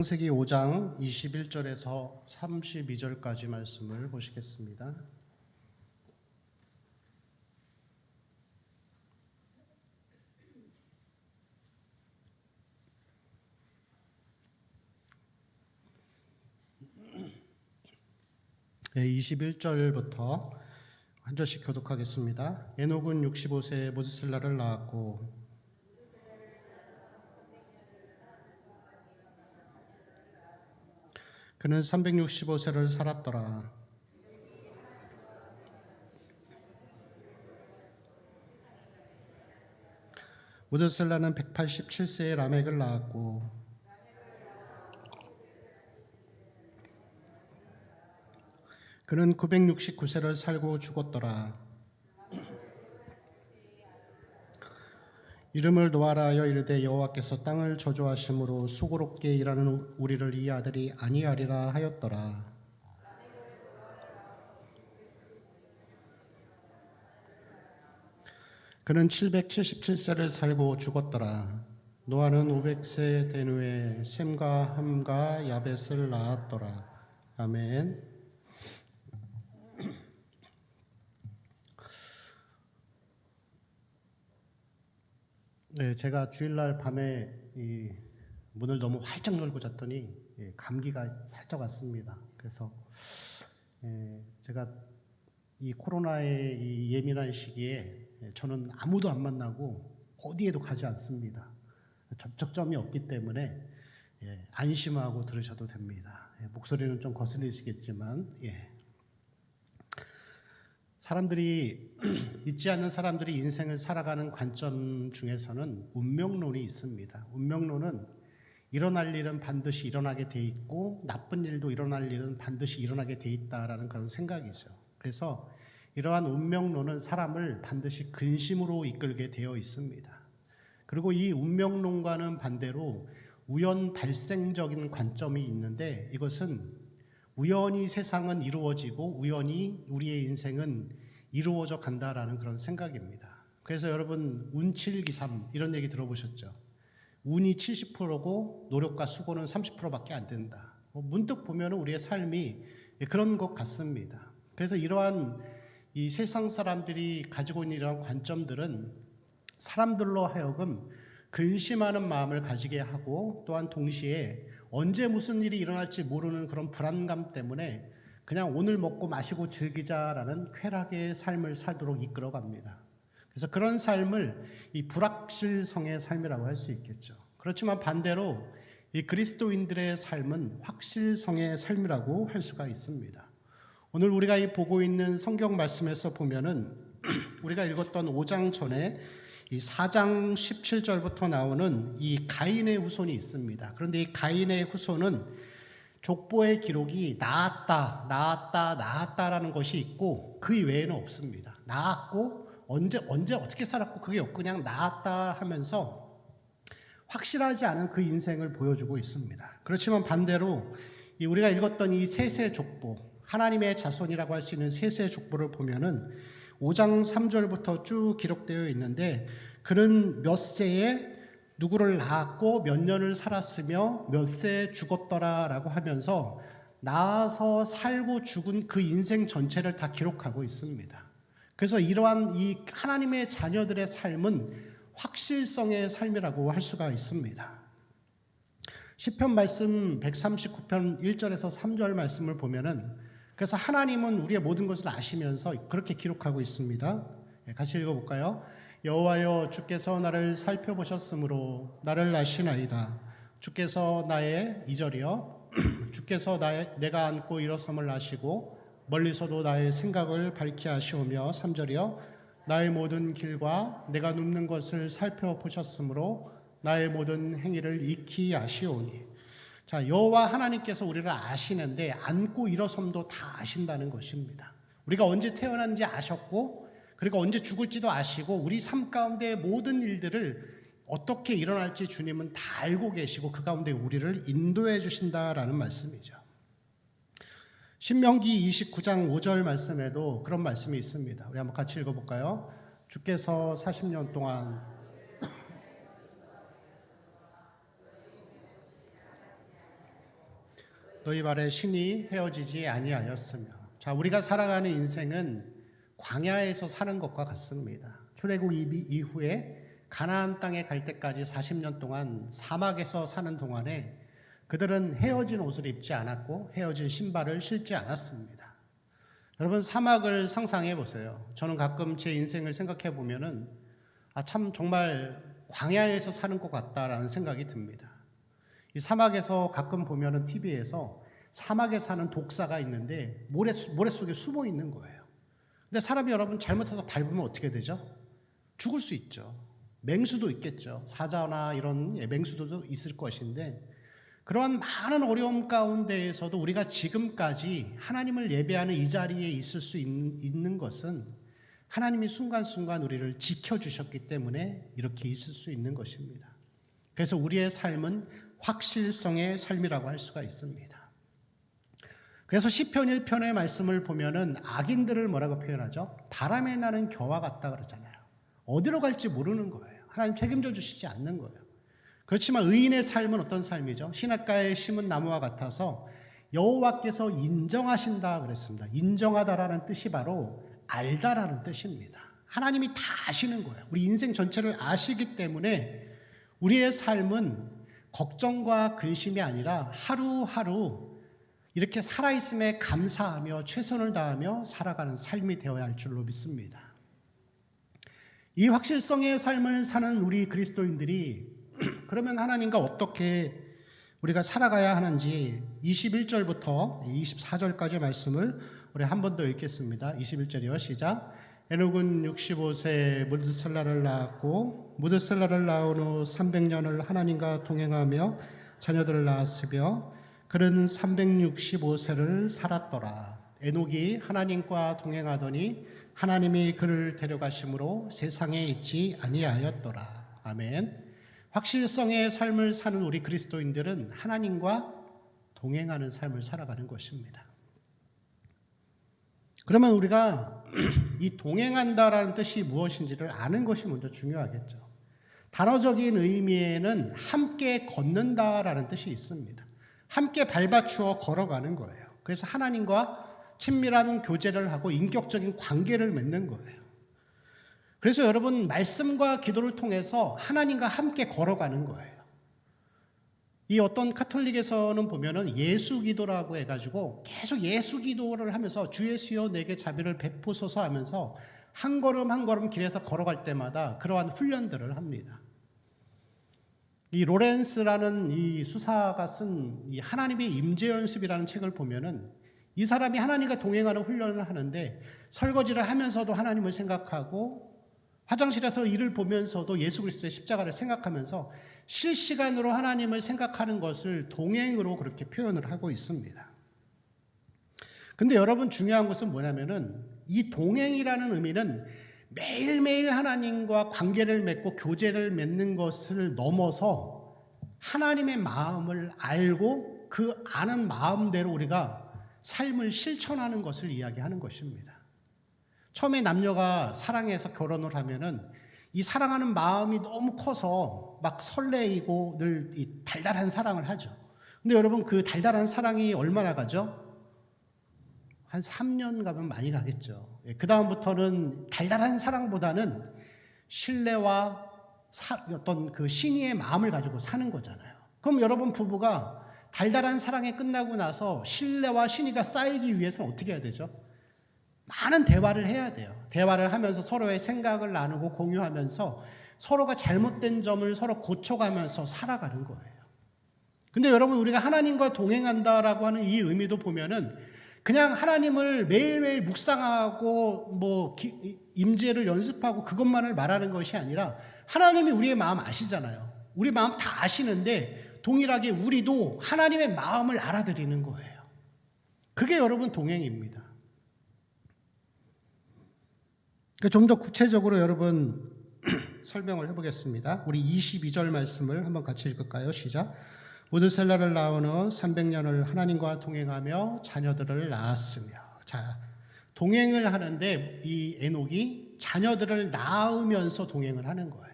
창세기 5장 21절에서 32절까지 말씀을 보시겠습니다. 네, 21절부터 한 절씩 교독하겠습니다. 에녹은 65세에 무드셀라를 낳았고 그는 365세를 살았더라. 무드셀라는 187세에 라멕을 낳았고 그는 969세를 살고 죽었더라. 이름을 노아라 하여 이르되 여호와께서 땅을 저주하심으로 수고롭게 일하는 우리를 이 아들이 아니하리라 하였더라. 그는 777세를 살고 죽었더라. 노아는 500세 된 후에 셈과 함과 야벳을 낳았더라. 아멘. 네, 제가 주일날 밤에 이 문을 너무 활짝 열고 잤더니 감기가 살짝 왔습니다. 그래서 제가 이 코로나의 이 예민한 시기에 저는 아무도 안 만나고 어디에도 가지 않습니다. 접촉점이 없기 때문에 안심하고 들으셔도 됩니다. 목소리는 좀 거슬리시겠지만 사람들이 믿지 않는 사람들이 인생을 살아가는 관점 중에서는 운명론이 있습니다. 운명론은 일어날 일은 반드시 일어나게 돼 있고 나쁜 일도 일어날 일은 반드시 일어나게 돼 있다라는 그런 생각이죠. 그래서 이러한 운명론은 사람을 반드시 근심으로 이끌게 되어 있습니다. 그리고 이 운명론과는 반대로 우연 발생적인 관점이 있는데 이것은 우연히 세상은 이루어지고 우연히 우리의 인생은 이루어져 간다라는 그런 생각입니다. 그래서 여러분 운칠기삼 이런 얘기 들어보셨죠? 운이 70%고 노력과 수고는 30%밖에 안 된다. 문득 보면 우리의 삶이 그런 것 같습니다. 그래서 이러한 이 세상 사람들이 가지고 있는 이러한 관점들은 사람들로 하여금 근심하는 마음을 가지게 하고 또한 동시에 언제 무슨 일이 일어날지 모르는 그런 불안감 때문에 그냥 오늘 먹고 마시고 즐기자라는 쾌락의 삶을 살도록 이끌어갑니다. 그래서 그런 삶을 이 불확실성의 삶이라고 할 수 있겠죠. 그렇지만 반대로 이 그리스도인들의 삶은 확실성의 삶이라고 할 수가 있습니다. 오늘 우리가 보고 있는 성경 말씀에서 보면은 우리가 읽었던 5장 전에 이 4장 17절부터 나오는 이 가인의 후손이 있습니다. 그런데 이 가인의 후손은 족보의 기록이 낳았다라는 것이 있고 그 외에는 없습니다. 낳았고 언제 어떻게 살았고 그게 없고 그냥 낳았다 하면서 확실하지 않은 그 인생을 보여주고 있습니다. 그렇지만 반대로 우리가 읽었던 이 셋의 족보, 하나님의 자손이라고 할 수 있는 셋의 족보를 보면은 5장 3절부터 쭉 기록되어 있는데 그는 몇 세에 누구를 낳았고 몇 년을 살았으며 몇 세에 죽었더라라고 하면서 낳아서 살고 죽은 그 인생 전체를 다 기록하고 있습니다. 그래서 이러한 이 하나님의 자녀들의 삶은 확실성의 삶이라고 할 수가 있습니다. 시편 말씀 139편 1절에서 3절 말씀을 보면은 그래서 하나님은 우리의 모든 것을 아시면서 그렇게 기록하고 있습니다. 같이 읽어볼까요? 여호와여 주께서 나를 살펴보셨으므로 나를 아시나이다. 주께서 나의 2절이요. 주께서 내가 앉고 일어섬을 아시고 멀리서도 나의 생각을 밝히 아시오며 3절이요. 나의 모든 길과 내가 눕는 것을 살펴보셨으므로 나의 모든 행위를 익히 아시오니. 자, 여호와 하나님께서 우리를 아시는데 앉고 일어섬도 다 아신다는 것입니다. 우리가 언제 태어난지 아셨고 그리고 언제 죽을지도 아시고 우리 삶 가운데 모든 일들을 어떻게 일어날지 주님은 다 알고 계시고 그 가운데 우리를 인도해 주신다라는 말씀이죠. 신명기 29장 5절 말씀에도 그런 말씀이 있습니다. 우리 한번 같이 읽어볼까요? 주께서 40년 동안 너희 발에 신이 헤어지지 아니하였으며. 자, 우리가 살아가는 인생은 광야에서 사는 것과 같습니다. 출애굽 이후에 가나안 땅에 갈 때까지 40년 동안 사막에서 사는 동안에 그들은 헤어진 옷을 입지 않았고 헤어진 신발을 신지 않았습니다. 여러분, 사막을 상상해 보세요. 저는 가끔 제 인생을 생각해 보면은 참 정말 광야에서 사는 것 같다라는 생각이 듭니다. 이 사막에서 가끔 보면은 TV에서 사막에 사는 독사가 있는데 모래 속에 숨어 있는 거예요. 근데 사람이 여러분 잘못해서 밟으면 어떻게 되죠? 죽을 수 있죠. 맹수도 있겠죠. 사자나 이런 맹수도 있을 것인데, 그러한 많은 어려움 가운데에서도 우리가 지금까지 하나님을 예배하는 이 자리에 있을 수 있는 것은 하나님이 순간순간 우리를 지켜주셨기 때문에 이렇게 있을 수 있는 것입니다. 그래서 우리의 삶은 확실성의 삶이라고 할 수가 있습니다. 그래서 시편 1편의 말씀을 보면은 악인들을 뭐라고 표현하죠? 바람에 나는 겨와 같다 그러잖아요. 어디로 갈지 모르는 거예요. 하나님 책임져 주시지 않는 거예요. 그렇지만 의인의 삶은 어떤 삶이죠? 시냇가에 심은 나무와 같아서 여호와께서 인정하신다 그랬습니다. 인정하다라는 뜻이 바로 알다라는 뜻입니다. 하나님이 다 아시는 거예요. 우리 인생 전체를 아시기 때문에 우리의 삶은 걱정과 근심이 아니라 하루하루 이렇게 살아있음에 감사하며 최선을 다하며 살아가는 삶이 되어야 할 줄로 믿습니다. 이 확실성의 삶을 사는 우리 그리스도인들이 그러면 하나님과 어떻게 우리가 살아가야 하는지 21절부터 24절까지 말씀을 우리 한 번 더 읽겠습니다. 21절이요. 시작. 에녹은 65세에 무드셀라를 낳았고 무드셀라를 낳은 후 300년을 하나님과 동행하며 자녀들을 낳았으며 그는 365세를 살았더라. 에녹이 하나님과 동행하더니 하나님이 그를 데려가심으로 세상에 있지 아니하였더라. 아멘. 확실성의 삶을 사는 우리 그리스도인들은 하나님과 동행하는 삶을 살아가는 것입니다. 그러면 우리가 이 동행한다라는 뜻이 무엇인지를 아는 것이 먼저 중요하겠죠. 단어적인 의미에는 함께 걷는다라는 뜻이 있습니다. 함께 밟아추어 걸어가는 거예요. 그래서 하나님과 친밀한 교제를 하고 인격적인 관계를 맺는 거예요. 그래서 여러분 말씀과 기도를 통해서 하나님과 함께 걸어가는 거예요. 이 어떤 카톨릭에서는 보면은 예수 기도라고 해가지고 계속 예수 기도를 하면서 주 예수여 내게 자비를 베푸소서 하면서 한 걸음 한 걸음 길에서 걸어갈 때마다 그러한 훈련들을 합니다. 이 로렌스라는 이 수사가 쓴 이 하나님의 임재 연습이라는 책을 보면은 이 사람이 하나님과 동행하는 훈련을 하는데 설거지를 하면서도 하나님을 생각하고 화장실에서 일을 보면서도 예수 그리스도의 십자가를 생각하면서 실시간으로 하나님을 생각하는 것을 동행으로 그렇게 표현을 하고 있습니다. 근데 여러분 중요한 것은 뭐냐면은 이 동행이라는 의미는 매일매일 하나님과 관계를 맺고 교제를 맺는 것을 넘어서 하나님의 마음을 알고 그 아는 마음대로 우리가 삶을 실천하는 것을 이야기하는 것입니다. 처음에 남녀가 사랑해서 결혼을 하면은 이 사랑하는 마음이 너무 커서 막 설레이고 늘 이 달달한 사랑을 하죠. 근데 여러분 그 달달한 사랑이 얼마나 가죠? 한 3년 가면 많이 가겠죠. 그 다음부터는 달달한 사랑보다는 신뢰와 어떤 그 신의의 마음을 가지고 사는 거잖아요. 그럼 여러분 부부가 달달한 사랑이 끝나고 나서 신뢰와 신의가 쌓이기 위해서는 어떻게 해야 되죠? 많은 대화를 해야 돼요. 대화를 하면서 서로의 생각을 나누고 공유하면서 서로가 잘못된 점을 서로 고쳐가면서 살아가는 거예요. 근데 여러분 우리가 하나님과 동행한다라고 하는 이 의미도 보면은 그냥 하나님을 매일매일 묵상하고 임재를 연습하고 그것만을 말하는 것이 아니라 하나님이 우리의 마음 아시잖아요. 우리 마음 다 아시는데 동일하게 우리도 하나님의 마음을 알아들이는 거예요. 그게 여러분 동행입니다. 좀 더 구체적으로 여러분 설명을 해보겠습니다. 우리 22절 말씀을 한번 같이 읽을까요? 시작. 무드셀라를 낳은 후 300년을 하나님과 동행하며 자녀들을 낳았으며. 자, 동행을 하는데 이 에녹이 자녀들을 낳으면서 동행을 하는 거예요.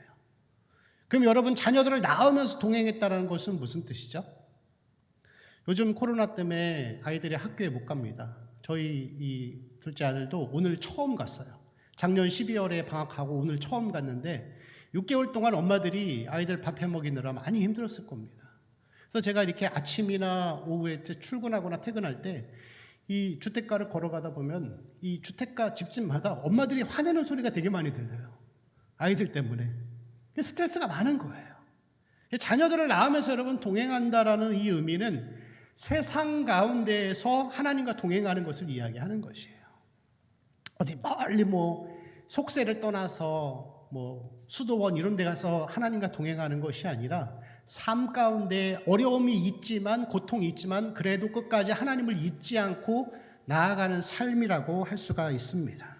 그럼 여러분 자녀들을 낳으면서 동행했다는 것은 무슨 뜻이죠? 요즘 코로나 때문에 아이들이 학교에 못 갑니다. 저희 이 둘째 아들도 오늘 처음 갔어요. 작년 12월에 방학하고 오늘 처음 갔는데 6개월 동안 엄마들이 아이들 밥해 먹이느라 많이 힘들었을 겁니다. 그래서 제가 이렇게 아침이나 오후에 출근하거나 퇴근할 때 이 주택가를 걸어가다 보면 이 주택가 집집마다 엄마들이 화내는 소리가 되게 많이 들려요. 아이들 때문에. 스트레스가 많은 거예요. 자녀들을 낳으면서 여러분 동행한다라는 이 의미는 세상 가운데에서 하나님과 동행하는 것을 이야기하는 것이에요. 어디 멀리 속세를 떠나서 수도원 이런 데 가서 하나님과 동행하는 것이 아니라 삶 가운데 어려움이 있지만 고통이 있지만 그래도 끝까지 하나님을 잊지 않고 나아가는 삶이라고 할 수가 있습니다.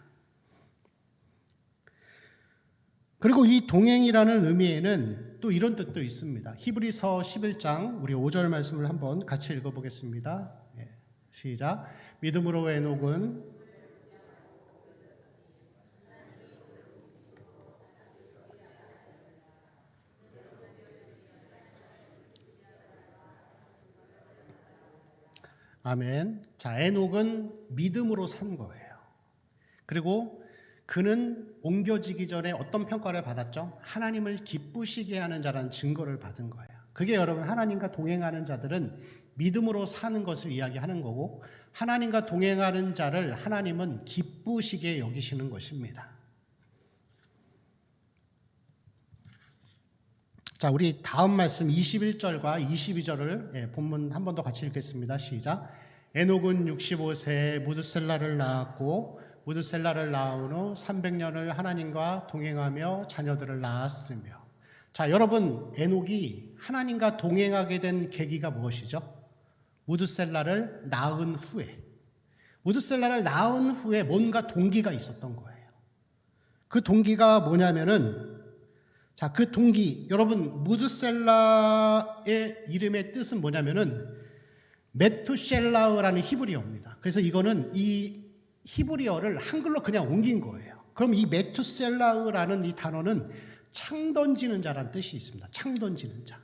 그리고 이 동행이라는 의미에는 또 이런 뜻도 있습니다. 히브리서 11장 우리 5절 말씀을 한번 같이 읽어보겠습니다. 시작. 믿음으로 에녹은 아멘. 자, 에녹은 믿음으로 산 거예요. 그리고 그는 옮겨지기 전에 어떤 평가를 받았죠? 하나님을 기쁘시게 하는 자라는 증거를 받은 거예요. 그게 여러분 하나님과 동행하는 자들은 믿음으로 사는 것을 이야기하는 거고 하나님과 동행하는 자를 하나님은 기쁘시게 여기시는 것입니다. 자, 우리 다음 말씀 21절과 22절을 본문 한 번 더 같이 읽겠습니다. 시작. 에녹은 65세에 무드셀라를 낳았고 무드셀라를 낳은 후 300년을 하나님과 동행하며 자녀들을 낳았으며. 자, 여러분 에녹이 하나님과 동행하게 된 계기가 무엇이죠? 무드셀라를 낳은 후에. 무드셀라를 낳은 후에 뭔가 동기가 있었던 거예요. 그 동기가 뭐냐면은 자, 그 동기, 여러분 무드셀라의 이름의 뜻은 뭐냐면은 메투셀라흐라는 히브리어입니다. 그래서 이거는 이 히브리어를 한글로 그냥 옮긴 거예요. 그럼 이 메투셀라흐라는 이 단어는 창 던지는 자라는 뜻이 있습니다. 창 던지는 자.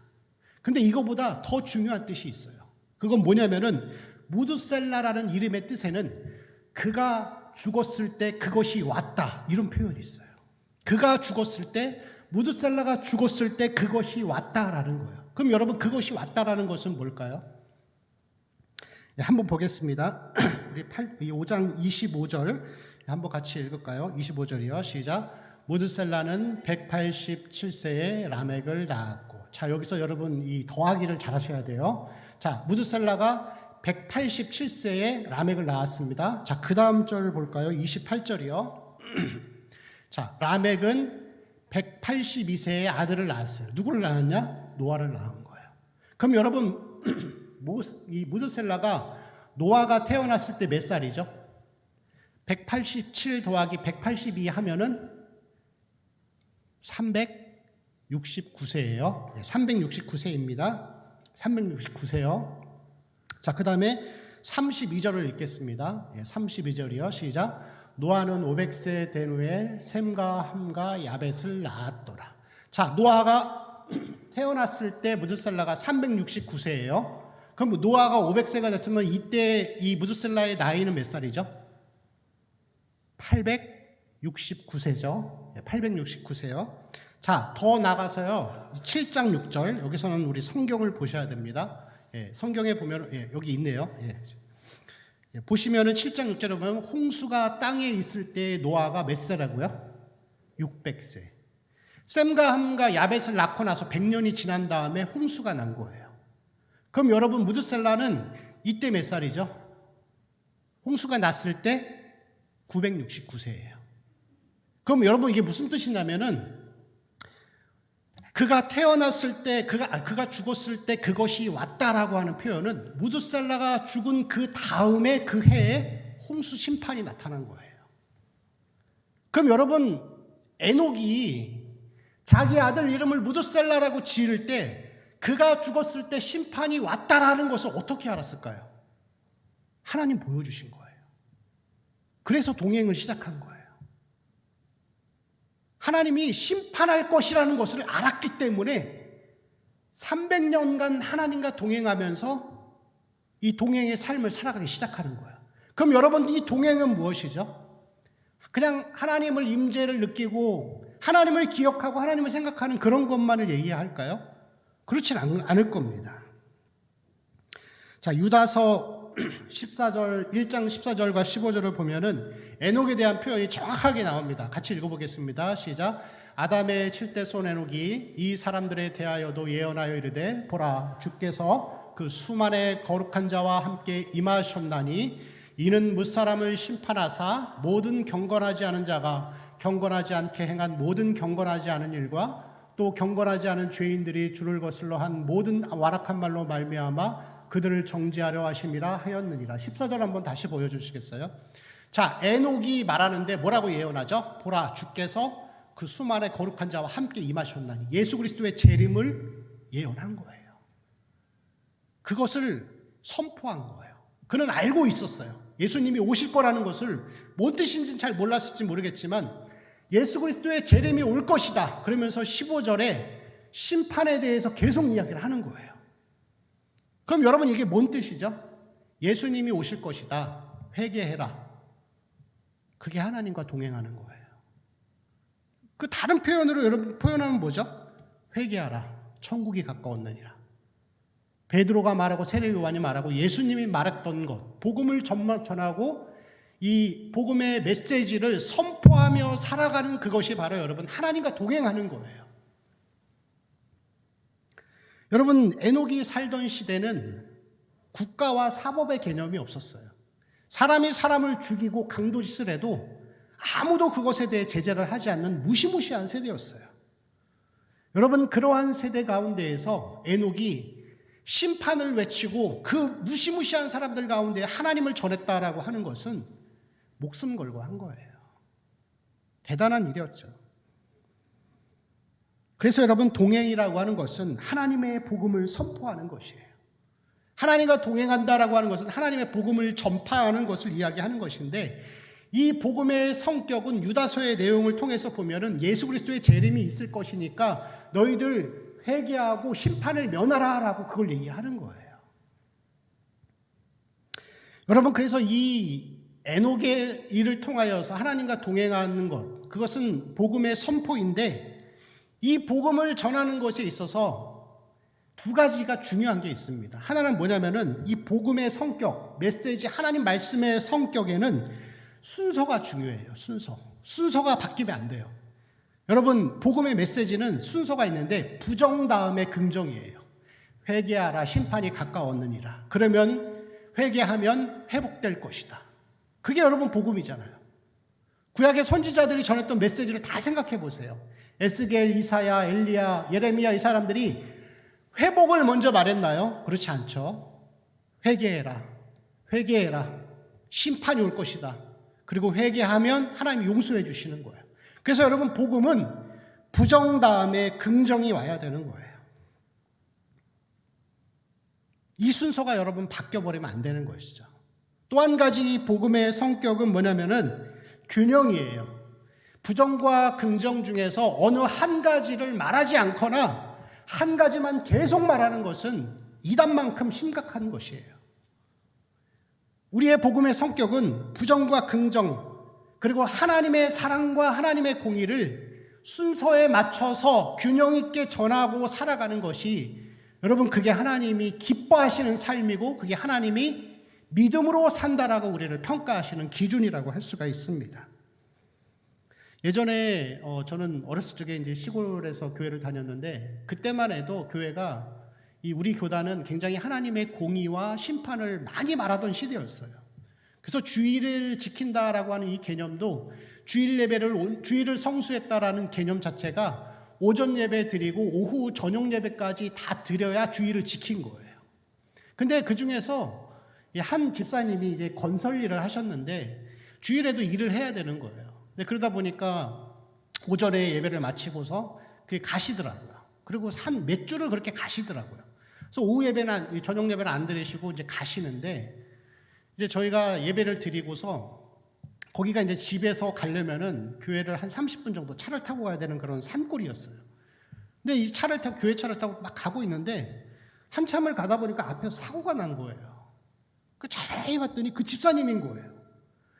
근데 이거보다 더 중요한 뜻이 있어요. 그건 뭐냐면은 무드셀라라는 이름의 뜻에는 그가 죽었을 때 그것이 왔다 이런 표현이 있어요. 그가 죽었을 때 무드셀라가 죽었을 때 그것이 왔다라는 거예요. 그럼 여러분 그것이 왔다라는 것은 뭘까요? 네, 한번 보겠습니다. 우리 5장 25절 한번 같이 읽을까요? 25절이요. 시작. 무드셀라는 187세에 라멕을 낳았고. 자, 여기서 여러분 이 더하기를 잘 하셔야 돼요. 자, 무드셀라가 187세에 라멕을 낳았습니다. 자, 그 다음 절 볼까요? 28절이요. 자, 라멕은 182세에 아들을 낳았어요. 누구를 낳았냐? 노아를 낳은 거예요. 그럼 여러분 이 무드셀라가 노아가 태어났을 때 몇 살이죠? 187 더하기 182 하면은 369세예요. 369세입니다. 369세요. 자, 그 다음에 32절을 읽겠습니다. 32절이요. 시작. 노아는 500세 된 후에 셈과 함과 야벳을 낳았더라. 자, 노아가 태어났을 때 무드셀라가 369세예요. 그럼 노아가 500세가 됐으면 이때 이 무드셀라의 나이는 몇 살이죠? 869세죠. 869세요. 자, 더 나가서요. 7장 6절. 여기서는 우리 성경을 보셔야 됩니다. 성경에 보면 여기 있네요. 보시면은 7장 6절에 보면 홍수가 땅에 있을 때 노아가 몇 세라고요? 600세. 셈과 함과 야벳을 낳고 나서 100년이 지난 다음에 홍수가 난 거예요. 그럼 여러분 무드셀라는 이때 몇 살이죠? 홍수가 났을 때 969세예요. 그럼 여러분 이게 무슨 뜻이냐면은 그가 태어났을 때, 그가 죽었을 때 그것이 왔다라고 하는 표현은 무드셀라가 죽은 그 다음에 그 해에 홍수 심판이 나타난 거예요. 그럼 여러분, 에녹이 자기 아들 이름을 무드셀라라고 지을 때 그가 죽었을 때 심판이 왔다라는 것을 어떻게 알았을까요? 하나님 보여주신 거예요. 그래서 동행을 시작한 거예요. 하나님이 심판할 것이라는 것을 알았기 때문에 300년간 하나님과 동행하면서 이 동행의 삶을 살아가기 시작하는 거예요. 그럼 여러분, 이 동행은 무엇이죠? 그냥 하나님을 임재를 느끼고 하나님을 기억하고 하나님을 생각하는 그런 것만을 얘기할까요? 그렇진 않을 겁니다. 자, 유다서 14절, 1장 14절과 15절을 보면은 에녹에 대한 표현이 정확하게 나옵니다. 같이 읽어보겠습니다. 시작. 아담의 7대 손 에녹이 이 사람들에 대하여도 예언하여 이르되 보라, 주께서 그 수만의 거룩한 자와 함께 임하셨나니 이는 무사람을 심판하사 모든 경건하지 않은 자가 경건하지 않게 행한 모든 경건하지 않은 일과 또 경건하지 않은 죄인들이 주를 거슬러 한 모든 완악한 말로 말미암아 그들을 정죄하려 하심이라 하였느니라. 14절 한번 다시 보여주시겠어요? 자, 에녹이 말하는데 뭐라고 예언하죠? 보라, 주께서 그 수많은 거룩한 자와 함께 임하셨나니, 예수 그리스도의 재림을 예언한 거예요. 그것을 선포한 거예요. 그는 알고 있었어요. 예수님이 오실 거라는 것을 뭔 뜻인지는 잘 몰랐을지 모르겠지만 예수 그리스도의 재림이 올 것이다. 그러면서 15절에 심판에 대해서 계속 이야기를 하는 거예요. 그럼 여러분, 이게 뭔 뜻이죠? 예수님이 오실 것이다. 회개해라. 그게 하나님과 동행하는 거예요. 그 다른 표현으로 여러분 표현하면 뭐죠? 회개하라. 천국이 가까웠느니라. 베드로가 말하고 세례 요한이 말하고 예수님이 말했던 것, 복음을 전하고 이 복음의 메시지를 선포하며 살아가는 그것이 바로 여러분 하나님과 동행하는 거예요. 여러분, 에녹이 살던 시대는 국가와 사법의 개념이 없었어요. 사람이 사람을 죽이고 강도짓을 해도 아무도 그것에 대해 제재를 하지 않는 무시무시한 세대였어요. 여러분, 그러한 세대 가운데에서 에녹이 심판을 외치고 그 무시무시한 사람들 가운데 하나님을 전했다라고 하는 것은 목숨 걸고 한 거예요. 대단한 일이었죠. 그래서 여러분, 동행이라고 하는 것은 하나님의 복음을 선포하는 것이에요. 하나님과 동행한다라고 하는 것은 하나님의 복음을 전파하는 것을 이야기하는 것인데, 이 복음의 성격은 유다서의 내용을 통해서 보면은 예수 그리스도의 재림이 있을 것이니까 너희들 회개하고 심판을 면하라라고 그걸 얘기하는 거예요. 여러분, 그래서 이 에녹의 일을 통하여서 하나님과 동행하는 것, 그것은 복음의 선포인데, 이 복음을 전하는 것에 있어서 두 가지가 중요한 게 있습니다. 하나는 뭐냐면은 이 복음의 성격, 메시지, 하나님 말씀의 성격에는 순서가 중요해요. 순서가 바뀌면 안 돼요. 여러분, 복음의 메시지는 순서가 있는데 부정 다음에 긍정이에요. 회개하라, 심판이 가까웠느니라. 그러면 회개하면 회복될 것이다. 그게 여러분 복음이잖아요. 구약의 선지자들이 전했던 메시지를 다 생각해 보세요. 에스겔, 이사야, 엘리야, 예레미야, 이 사람들이 회복을 먼저 말했나요? 그렇지 않죠. 회개해라. 심판이 올 것이다. 그리고 회개하면 하나님이 용서해 주시는 거예요. 그래서 여러분, 복음은 부정 다음에 긍정이 와야 되는 거예요. 이 순서가 여러분 바뀌어버리면 안 되는 것이죠. 또 한 가지 복음의 성격은 뭐냐면은 균형이에요. 부정과 긍정 중에서 어느 한 가지를 말하지 않거나 한 가지만 계속 말하는 것은 이단만큼 심각한 것이에요. 우리의 복음의 성격은 부정과 긍정, 그리고 하나님의 사랑과 하나님의 공의를 순서에 맞춰서 균형 있게 전하고 살아가는 것이, 여러분, 그게 하나님이 기뻐하시는 삶이고 그게 하나님이 믿음으로 산다라고 우리를 평가하시는 기준이라고 할 수가 있습니다. 예전에 저는 어렸을 적에 이제 시골에서 교회를 다녔는데, 그때만 해도 교회가, 우리 교단은 굉장히 하나님의 공의와 심판을 많이 말하던 시대였어요. 그래서 주일을 지킨다라고 하는 이 개념도 주일을 성수했다라는 개념 자체가 오전 예배 드리고 오후 저녁 예배까지 다 드려야 주일을 지킨 거예요. 근데 그 중에서 한 집사님이 이제 건설 일을 하셨는데 주일에도 일을 해야 되는 거예요. 근데 그러다 보니까 오전에 예배를 마치고서 그게 가시더라고요. 그리고 한 몇 주를 그렇게 가시더라고요. 그래서 오후 예배나 저녁 예배는 안 드리시고 이제 가시는데, 이제 저희가 예배를 드리고서 거기가 이제 집에서 가려면은 교회를 한 30분 정도 차를 타고 가야 되는 그런 산골이었어요. 근데 이 차를 타고, 교회 차를 타고 막 가고 있는데 한참을 가다 보니까 앞에서 사고가 난 거예요. 그 자세히 봤더니 그 집사님인 거예요.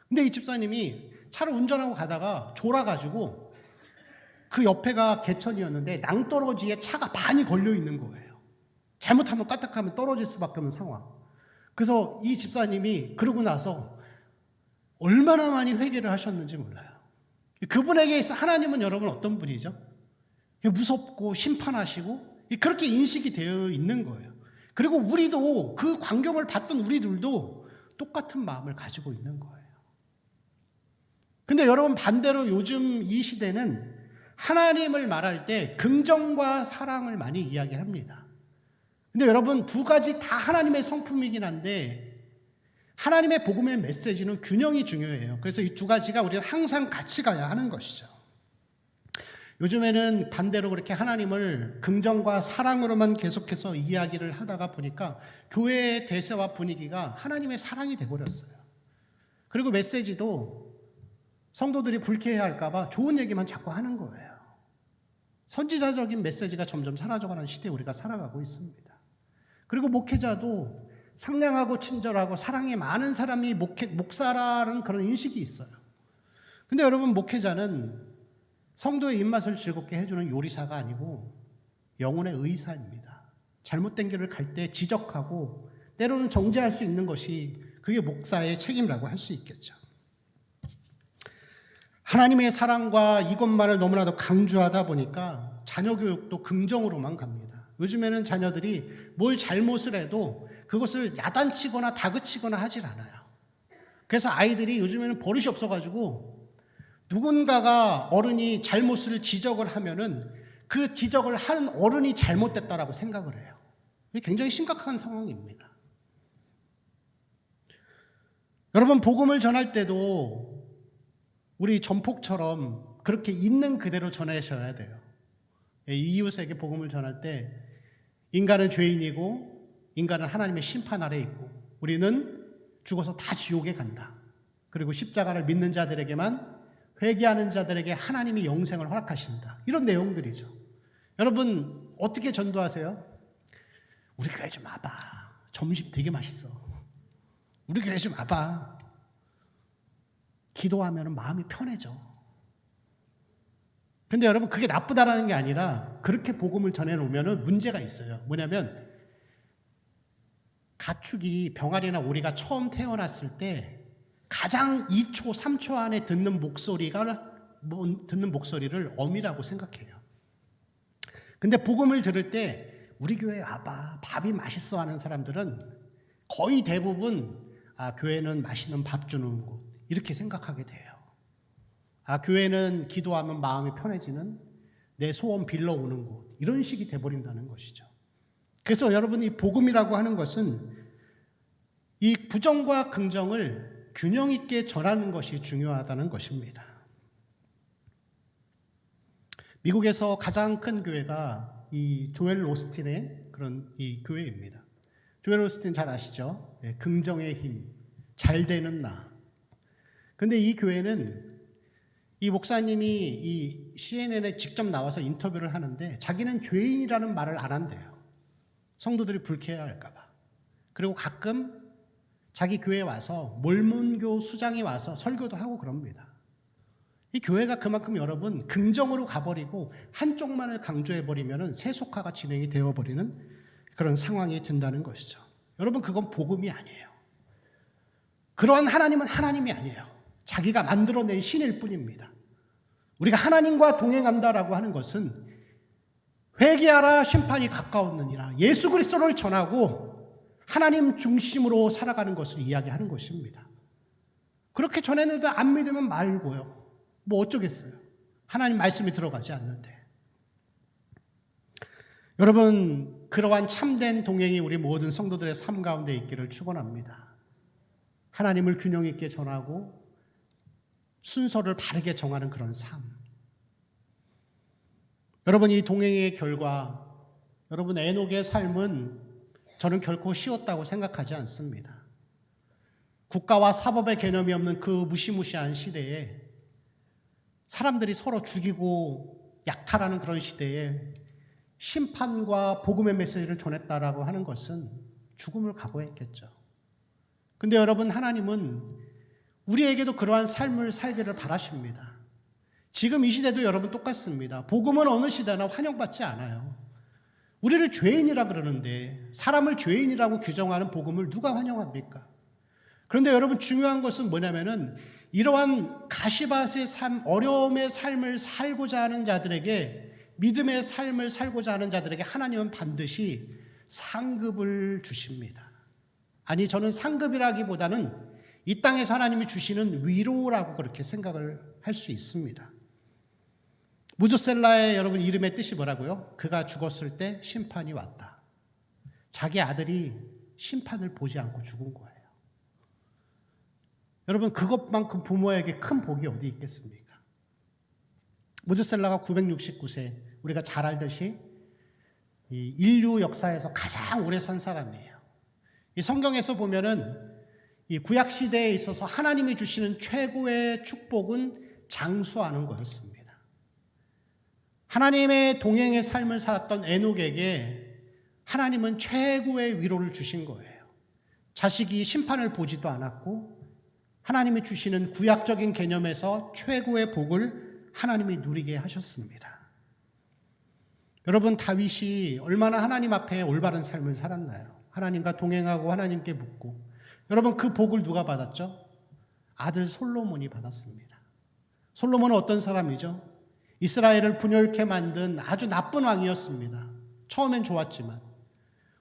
근데 이 집사님이 차를 운전하고 가다가 졸아가지고 그 옆에가 개천이었는데 낭떠러지에 차가 반이 걸려 있는 거예요. 잘못하면 까딱하면 떨어질 수밖에 없는 상황. 그래서 이 집사님이 그러고 나서 얼마나 많이 회개를 하셨는지 몰라요. 그분에게 있어 하나님은 여러분 어떤 분이죠? 무섭고 심판하시고 그렇게 인식이 되어 있는 거예요. 그리고 우리도 그 광경을 봤던 우리들도 똑같은 마음을 가지고 있는 거예요. 근데 여러분 반대로 요즘 이 시대는 하나님을 말할 때 긍정과 사랑을 많이 이야기합니다. 근데 여러분 두 가지 다 하나님의 성품이긴 한데 하나님의 복음의 메시지는 균형이 중요해요. 그래서 이 두 가지가 우리는 항상 같이 가야 하는 것이죠. 요즘에는 반대로 그렇게 하나님을 긍정과 사랑으로만 계속해서 이야기를 하다가 보니까 교회의 대세와 분위기가 하나님의 사랑이 돼버렸어요. 그리고 메시지도 성도들이 불쾌해할까 봐 좋은 얘기만 자꾸 하는 거예요. 선지자적인 메시지가 점점 사라져가는 시대에 우리가 살아가고 있습니다. 그리고 목회자도 상냥하고 친절하고 사랑이 많은 사람이 목사라는 그런 인식이 있어요. 근데 여러분 목회자는 성도의 입맛을 즐겁게 해주는 요리사가 아니고 영혼의 의사입니다. 잘못된 길을 갈 때 지적하고 때로는 정죄할 수 있는 것이 그게 목사의 책임이라고 할 수 있겠죠. 하나님의 사랑과 이것만을 너무나도 강조하다 보니까 자녀 교육도 긍정으로만 갑니다. 요즘에는 자녀들이 뭘 잘못을 해도 그것을 야단치거나 다그치거나 하질 않아요. 그래서 아이들이 요즘에는 버릇이 없어가지고 누군가가 어른이 잘못을 지적을 하면은 그 지적을 하는 어른이 잘못됐다라고 생각을 해요. 이게 굉장히 심각한 상황입니다. 여러분 복음을 전할 때도 우리 전폭처럼 그렇게 있는 그대로 전하셔야 돼요. 이웃에게 복음을 전할 때 인간은 죄인이고 인간은 하나님의 심판 아래에 있고 우리는 죽어서 다 지옥에 간다. 그리고 십자가를 믿는 자들에게만 회개하는 자들에게 하나님이 영생을 허락하신다. 이런 내용들이죠. 여러분 어떻게 전도하세요? 우리 교회 좀 와봐. 점심 되게 맛있어. 우리 교회 좀 와봐. 기도하면 마음이 편해져. 근데 여러분 그게 나쁘다라는 게 아니라 그렇게 복음을 전해놓으면 문제가 있어요. 뭐냐면 가축이 병아리나 오리가 처음 태어났을 때 가장 2초, 3초 안에 듣는 목소리를 어미라고 생각해요. 근데 복음을 들을 때 우리 교회에 와봐, 밥이 맛있어 하는 사람들은 거의 대부분 교회는 맛있는 밥 주는 곳 이렇게 생각하게 돼요. 교회는 기도하면 마음이 편해지는 내 소원 빌러오는 곳 이런 식이 돼버린다는 것이죠. 그래서 여러분 이 복음이라고 하는 것은 이 부정과 긍정을 균형 있게 전하는 것이 중요하다는 것입니다. 미국에서 가장 큰 교회가 이 조엘 오스틴의 그런 이 교회입니다. 조엘 오스틴 잘 아시죠? 긍정의 힘, 잘 되는 나. 근데 이 교회는 이 목사님이 이 CNN에 직접 나와서 인터뷰를 하는데 자기는 죄인이라는 말을 안 한대요. 성도들이 불쾌해할까 봐. 그리고 가끔 자기 교회에 와서 몰몬교 수장이 와서 설교도 하고 그럽니다. 이 교회가 그만큼 여러분 긍정으로 가버리고 한쪽만을 강조해버리면 세속화가 진행이 되어버리는 그런 상황이 된다는 것이죠. 여러분 그건 복음이 아니에요. 그러한 하나님은 하나님이 아니에요. 자기가 만들어낸 신일 뿐입니다. 우리가 하나님과 동행한다라고 하는 것은 회개하라 심판이 가까웠느니라 예수 그리스도를 전하고 하나님 중심으로 살아가는 것을 이야기하는 것입니다. 그렇게 전했는데 안 믿으면 말고요. 뭐 어쩌겠어요. 하나님 말씀이 들어가지 않는데. 여러분 그러한 참된 동행이 우리 모든 성도들의 삶 가운데 있기를 축원합니다. 하나님을 균형 있게 전하고 순서를 바르게 정하는 그런 삶. 여러분 이 동행의 결과 여러분 에녹의 삶은 저는 결코 쉬웠다고 생각하지 않습니다. 국가와 사법의 개념이 없는 그 무시무시한 시대에 사람들이 서로 죽이고 약탈하는 그런 시대에 심판과 복음의 메시지를 전했다라고 하는 것은 죽음을 각오했겠죠. 근데 여러분, 하나님은 우리에게도 그러한 삶을 살기를 바라십니다. 지금 이 시대도 여러분 똑같습니다. 복음은 어느 시대나 환영받지 않아요. 우리를 죄인이라 그러는데 사람을 죄인이라고 규정하는 복음을 누가 환영합니까? 그런데 여러분, 중요한 것은 뭐냐면은 이러한 가시밭의 삶, 어려움의 삶을 살고자 하는 자들에게, 믿음의 삶을 살고자 하는 자들에게 하나님은 반드시 상급을 주십니다. 아니, 저는 상급이라기보다는 이 땅에서 하나님이 주시는 위로라고 그렇게 생각을 할 수 있습니다. 무드셀라의 여러분 이름의 뜻이 뭐라고요? 그가 죽었을 때 심판이 왔다. 자기 아들이 심판을 보지 않고 죽은 거예요. 여러분, 그것만큼 부모에게 큰 복이 어디 있겠습니까? 무드셀라가 969세, 우리가 잘 알듯이 이 인류 역사에서 가장 오래 산 사람이에요. 이 성경에서 보면은 이 구약 시대에 있어서 하나님이 주시는 최고의 축복은 장수하는 거였습니다. 하나님의 동행의 삶을 살았던 에녹에게 하나님은 최고의 위로를 주신 거예요. 자식이 심판을 보지도 않았고 하나님이 주시는 구약적인 개념에서 최고의 복을 하나님이 누리게 하셨습니다. 여러분, 다윗이 얼마나 하나님 앞에 올바른 삶을 살았나요? 하나님과 동행하고 하나님께 묻고. 여러분, 그 복을 누가 받았죠? 아들 솔로몬이 받았습니다. 솔로몬은 어떤 사람이죠? 이스라엘을 분열케 만든 아주 나쁜 왕이었습니다. 처음엔 좋았지만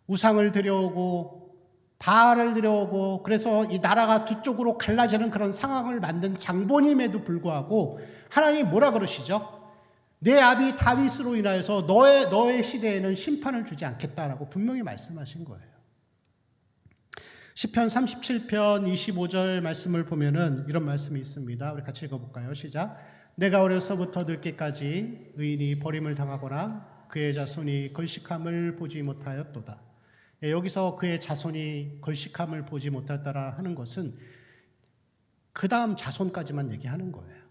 우상을 들여오고 바알을 들여오고, 그래서 이 나라가 두 쪽으로 갈라지는 그런 상황을 만든 장본임에도 불구하고 하나님이 뭐라 그러시죠? 내 아비 다윗으로 인하여서 너의 시대에는 심판을 주지 않겠다라고 분명히 말씀하신 거예요. 시편 37편 25절 말씀을 보면은 이런 말씀이 있습니다. 우리 같이 읽어볼까요? 시작. 내가 어려서부터 늙기까지 의인이 버림을 당하거나 그의 자손이 걸식함을 보지 못하였도다. 여기서 그의 자손이 걸식함을 보지 못했다라 하는 것은 그 다음 자손까지만 얘기하는 거예요.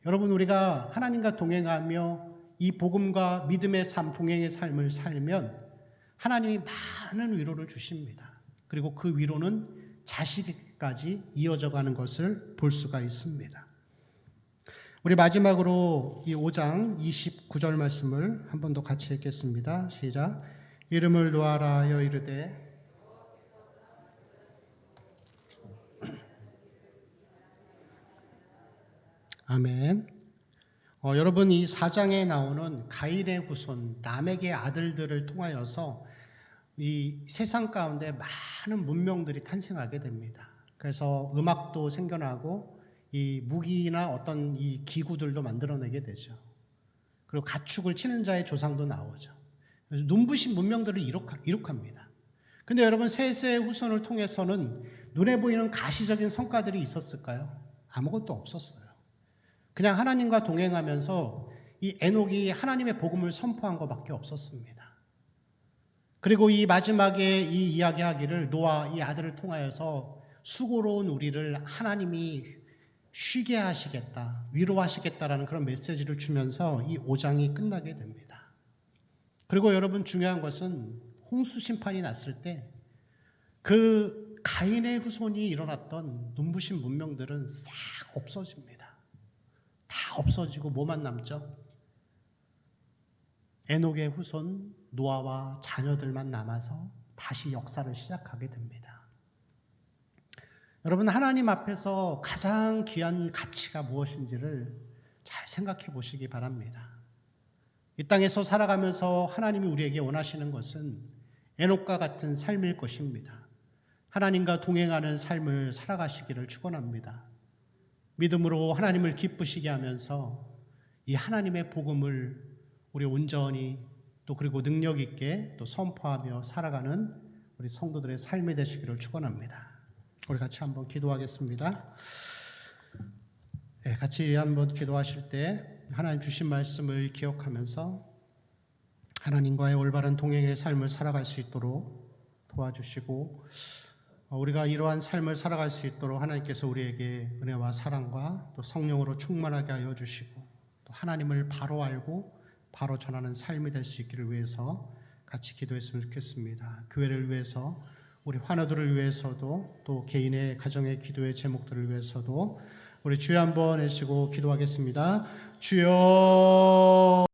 여러분, 우리가 하나님과 동행하며 이 복음과 믿음의 삶, 동행의 삶을 살면 하나님이 많은 위로를 주십니다. 그리고 그 위로는 자식까지 이어져 가는 것을 볼 수가 있습니다. 우리 마지막으로 이 5장 29절 말씀을 한 번 더 같이 읽겠습니다. 시작. 이름을 놓아라 하여 이르되 아멘. 여러분, 이 4장에 나오는 가인의 후손 라멕의 아들들을 통하여서 이 세상 가운데 많은 문명들이 탄생하게 됩니다. 그래서 음악도 생겨나고 이 무기나 어떤 이 기구들도 만들어내게 되죠. 그리고 가축을 치는 자의 조상도 나오죠. 그래서 눈부신 문명들을 이룩합니다. 근데 여러분, 셋의 후손을 통해서는 눈에 보이는 가시적인 성과들이 있었을까요? 아무것도 없었어요. 그냥 하나님과 동행하면서 이 에녹이 하나님의 복음을 선포한 것밖에 없었습니다. 그리고 이 마지막에 이 이야기하기를 노아 이 아들을 통하여서 수고로운 우리를 하나님이 쉬게 하시겠다, 위로하시겠다라는 그런 메시지를 주면서 이 5장이 끝나게 됩니다. 그리고 여러분, 중요한 것은 홍수 심판이 났을 때 그 가인의 후손이 일어났던 눈부신 문명들은 싹 없어집니다. 다 없어지고 뭐만 남죠? 에녹의 후손 노아와 자녀들만 남아서 다시 역사를 시작하게 됩니다. 여러분, 하나님 앞에서 가장 귀한 가치가 무엇인지를 잘 생각해 보시기 바랍니다. 이 땅에서 살아가면서 하나님이 우리에게 원하시는 것은 에녹과 같은 삶일 것입니다. 하나님과 동행하는 삶을 살아가시기를 축원합니다. 믿음으로 하나님을 기쁘시게 하면서 이 하나님의 복음을 우리 온전히 또 그리고 능력 있게 또 선포하며 살아가는 우리 성도들의 삶이 되시기를 축원합니다. 우리 같이 한번 기도하겠습니다. 네, 같이 한번 기도하실 때 하나님 주신 말씀을 기억하면서 하나님과의 올바른 동행의 삶을 살아갈 수 있도록 도와주시고, 우리가 이러한 삶을 살아갈 수 있도록 하나님께서 우리에게 은혜와 사랑과 또 성령으로 충만하게 하여 주시고, 또 하나님을 바로 알고 바로 전하는 삶이 될 수 있기를 위해서 같이 기도했으면 좋겠습니다. 교회를 위해서, 우리 환우들을 위해서도 또 개인의 가정의 기도의 제목들을 위해서도 우리 주여 한번 애쓰고 기도하겠습니다. 주여